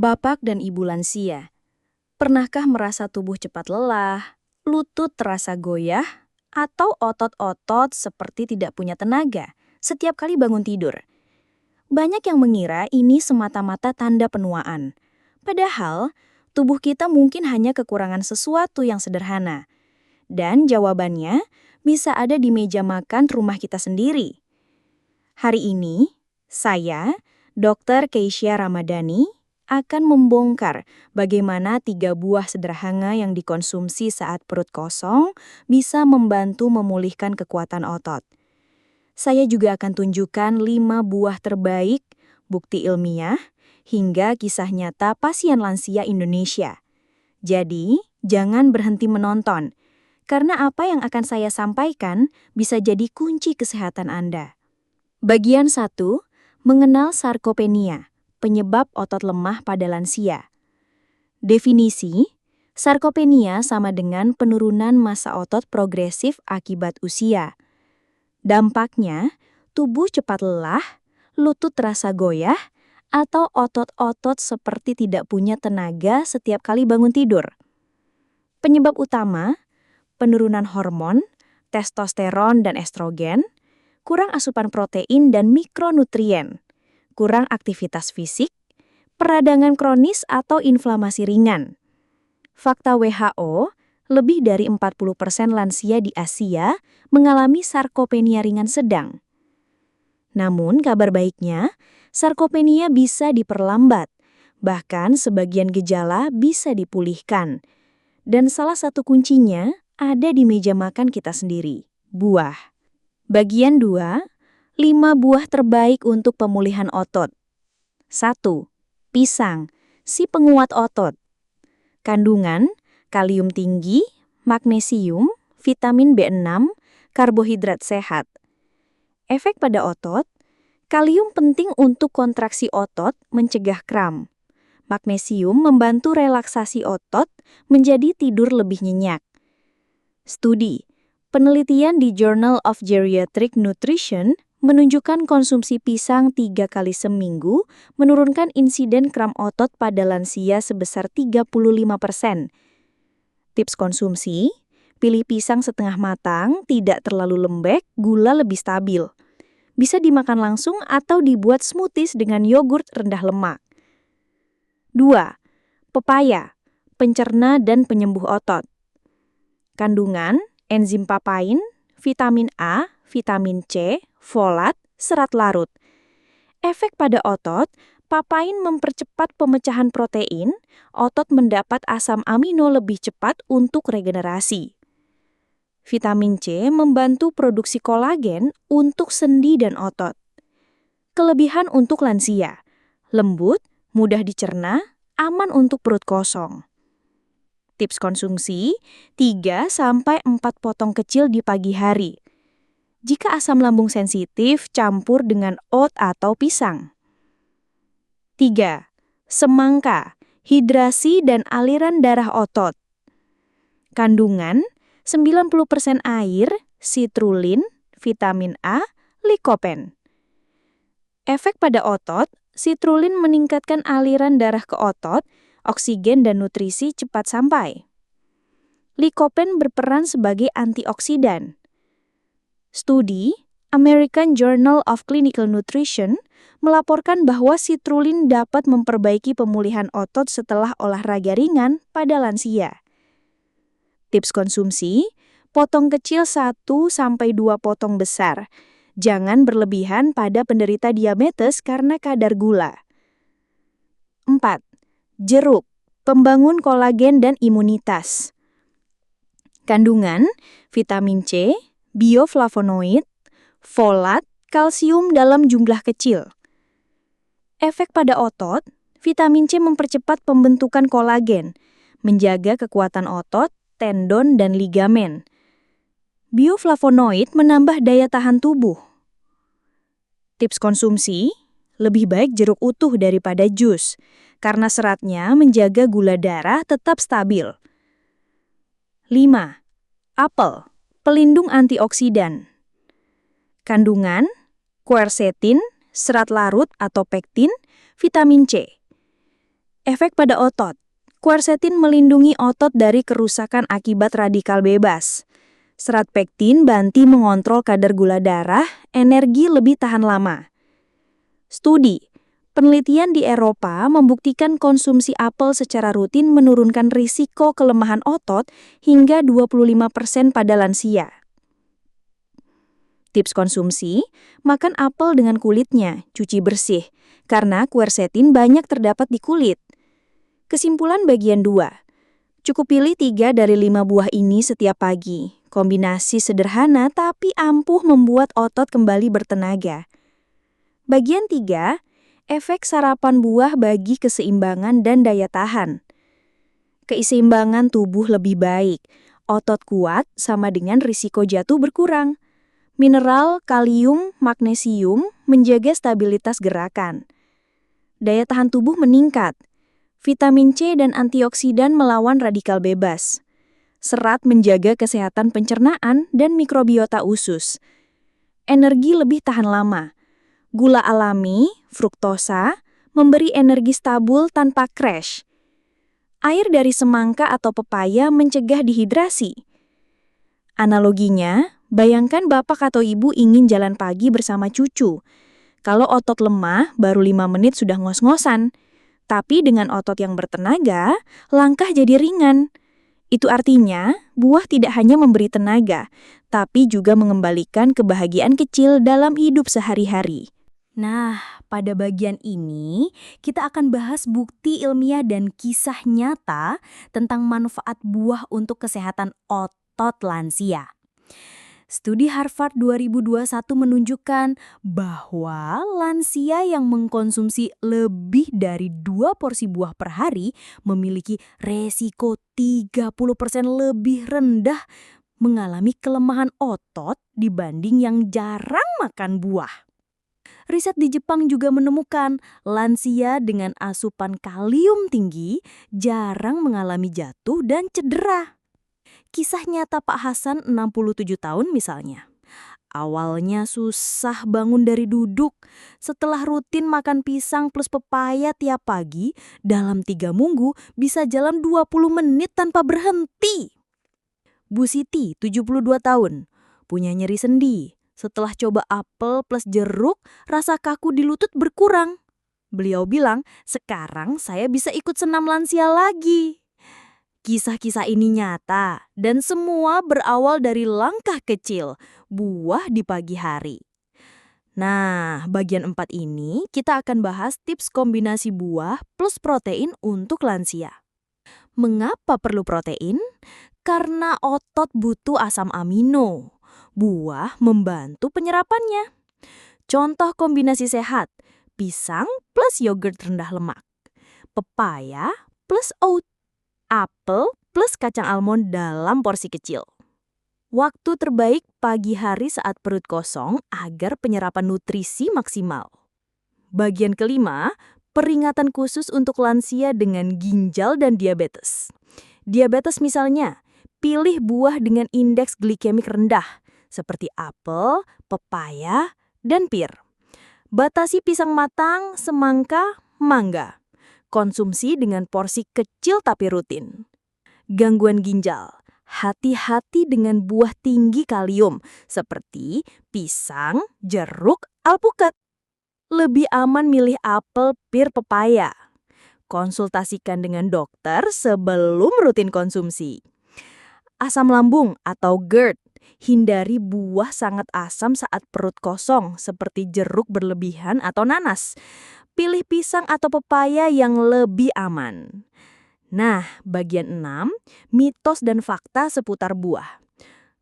Bapak dan Ibu lansia, pernahkah merasa tubuh cepat lelah, lutut terasa goyah, atau otot-otot seperti tidak punya tenaga setiap kali bangun tidur? Banyak yang mengira ini semata-mata tanda penuaan. Padahal, tubuh kita mungkin hanya kekurangan sesuatu yang sederhana. Dan jawabannya bisa ada di meja makan rumah kita sendiri. Hari ini, saya, Dr. Keisha Ramadhani, akan membongkar bagaimana 3 buah sederhana yang dikonsumsi saat perut kosong bisa membantu memulihkan kekuatan otot. Saya juga akan tunjukkan 5 buah terbaik, bukti ilmiah, hingga kisah nyata pasien lansia Indonesia. Jadi, jangan berhenti menonton, karena apa yang akan saya sampaikan bisa jadi kunci kesehatan Anda. Bagian 1, mengenal sarkopenia, penyebab otot lemah pada lansia. Definisi, sarkopenia sama dengan penurunan massa otot progresif akibat usia. Dampaknya, tubuh cepat lelah, lutut terasa goyah, atau otot-otot seperti tidak punya tenaga setiap kali bangun tidur. Penyebab utama, penurunan hormon, testosteron dan estrogen, kurang asupan protein dan mikronutrien, kurang aktivitas fisik, peradangan kronis atau inflamasi ringan. Fakta WHO, lebih dari 40% lansia di Asia mengalami sarkopenia ringan sedang. Namun kabar baiknya, sarkopenia bisa diperlambat, bahkan sebagian gejala bisa dipulihkan. Dan salah satu kuncinya ada di meja makan kita sendiri, buah. Bagian 2, 5 buah terbaik untuk pemulihan otot. 1. Pisang, si penguat otot. Kandungan, kalium tinggi, magnesium, vitamin B6, karbohidrat sehat. Efek pada otot, kalium penting untuk kontraksi otot mencegah kram. Magnesium membantu relaksasi otot menjadi tidur lebih nyenyak. Studi, penelitian di Journal of Geriatric Nutrition menunjukkan konsumsi pisang 3 kali seminggu menurunkan insiden kram otot pada lansia sebesar 35%. Tips konsumsi, pilih pisang setengah matang, tidak terlalu lembek, gula lebih stabil. Bisa dimakan langsung atau dibuat smoothies dengan yogurt rendah lemak. 2. Pepaya, pencerna dan penyembuh otot. Kandungan, enzim papain, vitamin A, vitamin C, folat, serat larut. Efek pada otot, papain mempercepat pemecahan protein, otot mendapat asam amino lebih cepat untuk regenerasi. Vitamin C membantu produksi kolagen untuk sendi dan otot. Kelebihan untuk lansia, lembut, mudah dicerna, aman untuk perut kosong. Tips konsumsi, 3-4 potong kecil di pagi hari. Jika asam lambung sensitif, campur dengan oat atau pisang. 3. Semangka, hidrasi dan aliran darah otot. Kandungan, 90% air, citrulline, vitamin A, lycopene. Efek pada otot, citrulline meningkatkan aliran darah ke otot, oksigen dan nutrisi cepat sampai. Lycopene berperan sebagai antioksidan. Studi American Journal of Clinical Nutrition melaporkan bahwa citrulline dapat memperbaiki pemulihan otot setelah olahraga ringan pada lansia. Tips konsumsi, potong kecil 1-2 potong besar. Jangan berlebihan pada penderita diabetes karena kadar gula. 4. Jeruk, pembangun kolagen dan imunitas. Kandungan, vitamin C, bioflavonoid, folat, kalsium dalam jumlah kecil. Efek pada otot, vitamin C mempercepat pembentukan kolagen, menjaga kekuatan otot, tendon, dan ligamen. Bioflavonoid menambah daya tahan tubuh. Tips konsumsi, lebih baik jeruk utuh daripada jus, karena seratnya menjaga gula darah tetap stabil. 5. Apel, pelindung antioksidan. Kandungan, quercetin, serat larut atau pektin, vitamin C. Efek pada otot. Quercetin melindungi otot dari kerusakan akibat radikal bebas. Serat pektin bantu mengontrol kadar gula darah, energi lebih tahan lama. Studi. Penelitian di Eropa membuktikan konsumsi apel secara rutin menurunkan risiko kelemahan otot hingga 25% pada lansia. Tips konsumsi, makan apel dengan kulitnya, cuci bersih, karena quercetin banyak terdapat di kulit. Kesimpulan bagian 2. Cukup pilih 3 dari 5 buah ini setiap pagi. Kombinasi sederhana tapi ampuh membuat otot kembali bertenaga. Bagian 3. Efek sarapan buah bagi keseimbangan dan daya tahan. Keseimbangan tubuh lebih baik. Otot kuat sama dengan risiko jatuh berkurang. Mineral, kalium, magnesium menjaga stabilitas gerakan. Daya tahan tubuh meningkat. Vitamin C dan antioksidan melawan radikal bebas. Serat menjaga kesehatan pencernaan dan mikrobiota usus. Energi lebih tahan lama. Gula alami, fruktosa, memberi energi stabil tanpa crash. Air dari semangka atau pepaya mencegah dehidrasi. Analoginya, bayangkan bapak atau ibu ingin jalan pagi bersama cucu. Kalau otot lemah, baru 5 menit sudah ngos-ngosan. Tapi dengan otot yang bertenaga, langkah jadi ringan. Itu artinya, buah tidak hanya memberi tenaga, tapi juga mengembalikan kebahagiaan kecil dalam hidup sehari-hari. Nah, pada bagian ini kita akan bahas bukti ilmiah dan kisah nyata tentang manfaat buah untuk kesehatan otot lansia. Studi Harvard 2021 menunjukkan bahwa lansia yang mengkonsumsi lebih dari 2 porsi buah per hari memiliki resiko 30% lebih rendah mengalami kelemahan otot dibanding yang jarang makan buah. Riset di Jepang juga menemukan lansia dengan asupan kalium tinggi jarang mengalami jatuh dan cedera. Kisah nyata Pak Hasan 67 tahun misalnya. Awalnya susah bangun dari duduk. Setelah rutin makan pisang plus pepaya tiap pagi, dalam 3 minggu bisa jalan 20 menit tanpa berhenti. Bu Siti, 72 tahun, punya nyeri sendi. Setelah coba apel plus jeruk, rasa kaku di lutut berkurang. Beliau bilang, sekarang saya bisa ikut senam lansia lagi. Kisah-kisah ini nyata dan semua berawal dari langkah kecil, buah di pagi hari. Nah, bagian 4 ini kita akan bahas tips kombinasi buah plus protein untuk lansia. Mengapa perlu protein? Karena otot butuh asam amino. Buah membantu penyerapannya. Contoh kombinasi sehat, pisang plus yogurt rendah lemak, pepaya plus oat, apel plus kacang almond dalam porsi kecil. Waktu terbaik pagi hari saat perut kosong agar penyerapan nutrisi maksimal. Bagian kelima, peringatan khusus untuk lansia dengan ginjal dan diabetes. Diabetes misalnya, pilih buah dengan indeks glikemik rendah, seperti apel, pepaya, dan pir. Batasi pisang matang, semangka, mangga. Konsumsi dengan porsi kecil tapi rutin. Gangguan ginjal. Hati-hati dengan buah tinggi kalium, seperti pisang, jeruk, alpukat. Lebih aman milih apel, pir, pepaya. Konsultasikan dengan dokter sebelum rutin konsumsi. Asam lambung atau GERD. Hindari buah sangat asam saat perut kosong, seperti jeruk berlebihan atau nanas. Pilih pisang atau pepaya yang lebih aman. Nah, bagian 6, mitos dan fakta seputar buah.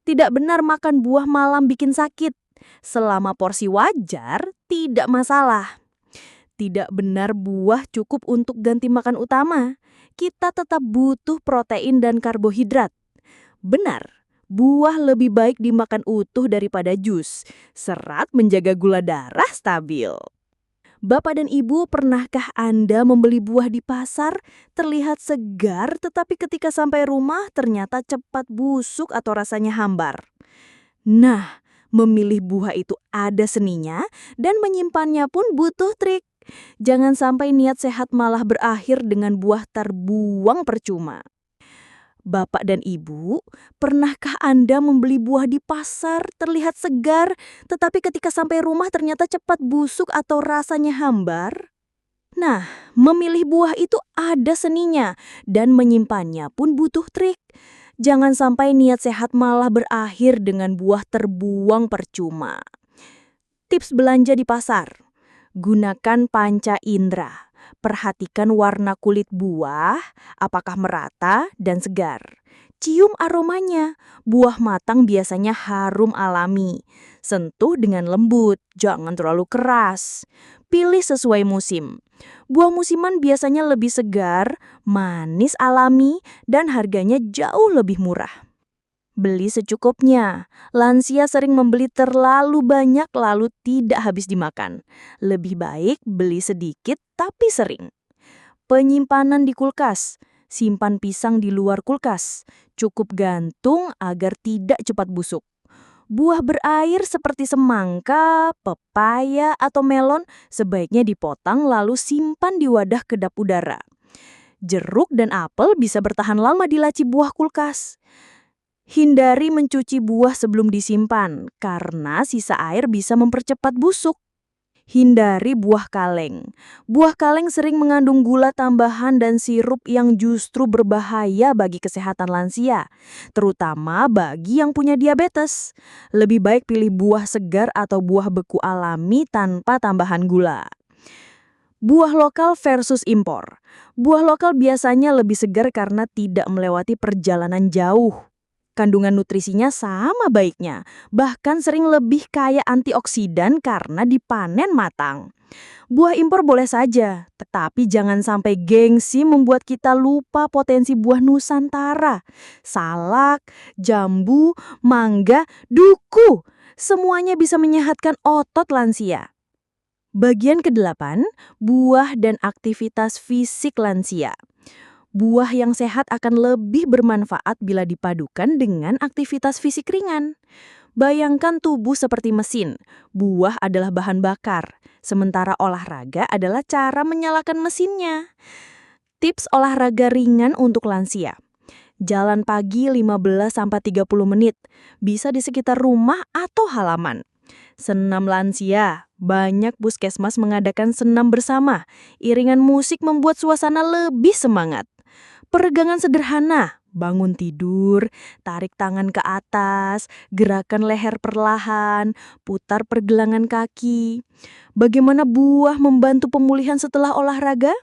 Tidak benar makan buah malam bikin sakit. Selama porsi wajar, tidak masalah. Tidak benar buah cukup untuk ganti makan utama. Kita tetap butuh protein dan karbohidrat. Benar, buah lebih baik dimakan utuh daripada jus. Serat menjaga gula darah stabil. Bapak dan Ibu, pernahkah Anda membeli buah di pasar? Terlihat segar, tetapi ketika sampai rumah ternyata cepat busuk atau rasanya hambar. Nah, memilih buah itu ada seninya dan menyimpannya pun butuh trik. Jangan sampai niat sehat malah berakhir dengan buah terbuang percuma. Bapak dan Ibu, pernahkah Anda membeli buah di pasar terlihat segar, tetapi ketika sampai rumah ternyata cepat busuk atau rasanya hambar? Nah, memilih buah itu ada seninya, dan menyimpannya pun butuh trik. Jangan sampai niat sehat malah berakhir dengan buah terbuang percuma. Tips belanja di pasar. Gunakan panca indera. Perhatikan warna kulit buah, apakah merata dan segar. Cium aromanya. Buah matang biasanya harum alami. Sentuh dengan lembut, jangan terlalu keras. Pilih sesuai musim. Buah musiman biasanya lebih segar, manis alami, dan harganya jauh lebih murah. Beli secukupnya. Lansia sering membeli terlalu banyak lalu tidak habis dimakan. Lebih baik beli sedikit tapi sering. Penyimpanan di kulkas. Simpan pisang di luar kulkas. Cukup gantung agar tidak cepat busuk. Buah berair seperti semangka, pepaya, atau melon sebaiknya dipotong lalu simpan di wadah kedap udara. Jeruk dan apel bisa bertahan lama di laci buah kulkas. Hindari mencuci buah sebelum disimpan, karena sisa air bisa mempercepat busuk. Hindari buah kaleng. Buah kaleng sering mengandung gula tambahan dan sirup yang justru berbahaya bagi kesehatan lansia, terutama bagi yang punya diabetes. Lebih baik pilih buah segar atau buah beku alami tanpa tambahan gula. Buah lokal versus impor. Buah lokal biasanya lebih segar karena tidak melewati perjalanan jauh. Kandungan nutrisinya sama baiknya, bahkan sering lebih kaya antioksidan karena dipanen matang. Buah impor boleh saja, tetapi jangan sampai gengsi membuat kita lupa potensi buah Nusantara. Salak, jambu, mangga, duku, semuanya bisa menyehatkan otot lansia. Bagian ke-8, buah dan aktivitas fisik lansia. Buah yang sehat akan lebih bermanfaat bila dipadukan dengan aktivitas fisik ringan. Bayangkan tubuh seperti mesin. Buah adalah bahan bakar, sementara olahraga adalah cara menyalakan mesinnya. Tips olahraga ringan untuk lansia. Jalan pagi 15-30 menit, bisa di sekitar rumah atau halaman. Senam lansia, banyak puskesmas mengadakan senam bersama. Iringan musik membuat suasana lebih semangat. Peregangan sederhana, bangun tidur, tarik tangan ke atas, gerakan leher perlahan, putar pergelangan kaki. Bagaimana buah membantu pemulihan setelah olahraga?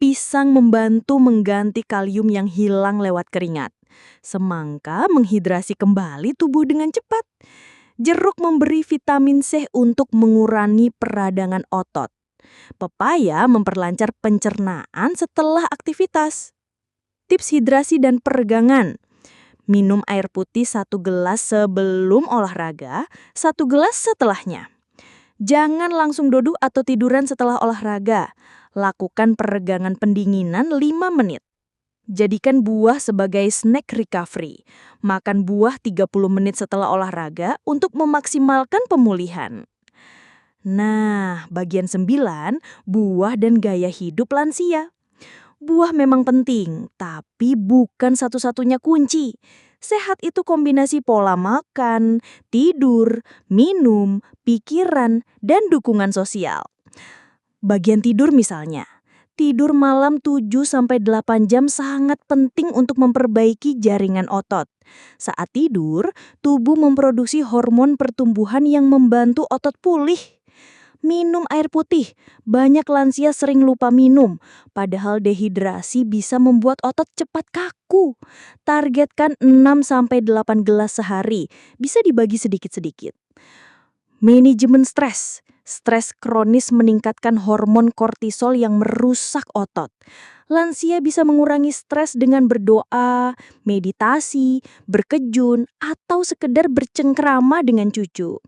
Pisang membantu mengganti kalium yang hilang lewat keringat. Semangka menghidrasi kembali tubuh dengan cepat. Jeruk memberi vitamin C untuk mengurangi peradangan otot. Pepaya memperlancar pencernaan setelah aktivitas. Tips hidrasi dan peregangan. Minum air putih 1 gelas sebelum olahraga, 1 gelas setelahnya. Jangan langsung duduk atau tiduran setelah olahraga. Lakukan peregangan pendinginan 5 menit. Jadikan buah sebagai snack recovery. Makan buah 30 menit setelah olahraga untuk memaksimalkan pemulihan. Nah, bagian 9, buah dan gaya hidup lansia. Buah memang penting, tapi bukan satu-satunya kunci. Sehat itu kombinasi pola makan, tidur, minum, pikiran, dan dukungan sosial. Bagian tidur misalnya. Tidur malam 7-8 jam sangat penting untuk memperbaiki jaringan otot. Saat tidur, tubuh memproduksi hormon pertumbuhan yang membantu otot pulih. Minum air putih. Banyak lansia sering lupa minum, padahal dehidrasi bisa membuat otot cepat kaku. Targetkan 6-8 gelas sehari, bisa dibagi sedikit-sedikit. Manajemen stres. Stres kronis meningkatkan hormon kortisol yang merusak otot. Lansia bisa mengurangi stres dengan berdoa, meditasi, berkejun, atau sekedar bercengkrama dengan cucu.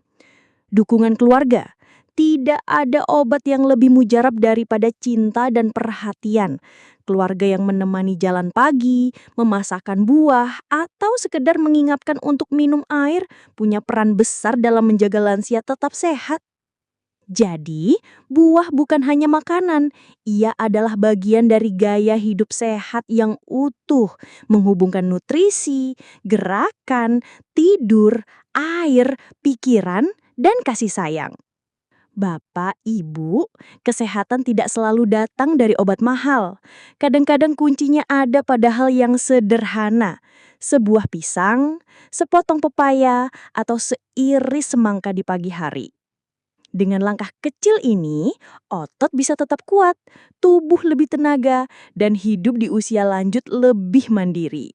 Dukungan keluarga. Tidak ada obat yang lebih mujarab daripada cinta dan perhatian. Keluarga yang menemani jalan pagi, memasakkan buah, atau sekedar mengingatkan untuk minum air punya peran besar dalam menjaga lansia tetap sehat. Jadi, buah bukan hanya makanan, ia adalah bagian dari gaya hidup sehat yang utuh, menghubungkan nutrisi, gerakan, tidur, air, pikiran, dan kasih sayang. Bapak, Ibu, kesehatan tidak selalu datang dari obat mahal. Kadang-kadang kuncinya ada pada hal yang sederhana. Sebuah pisang, sepotong pepaya, atau seiris semangka di pagi hari. Dengan langkah kecil ini, otot bisa tetap kuat, tubuh lebih tenaga, dan hidup di usia lanjut lebih mandiri.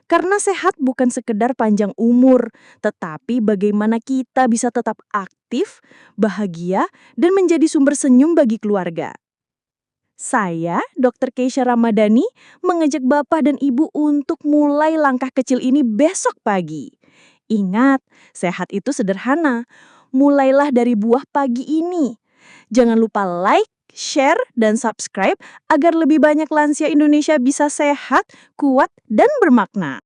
Karena sehat bukan sekedar panjang umur, tetapi bagaimana kita bisa tetap aktif, bahagia, dan menjadi sumber senyum bagi keluarga. Saya, Dr. Keisha Ramadhani, mengajak Bapak dan Ibu untuk mulai langkah kecil ini besok pagi. Ingat, sehat itu sederhana. Mulailah dari buah pagi ini. Jangan lupa like, share, dan subscribe agar lebih banyak lansia Indonesia bisa sehat, kuat, dan bermakna.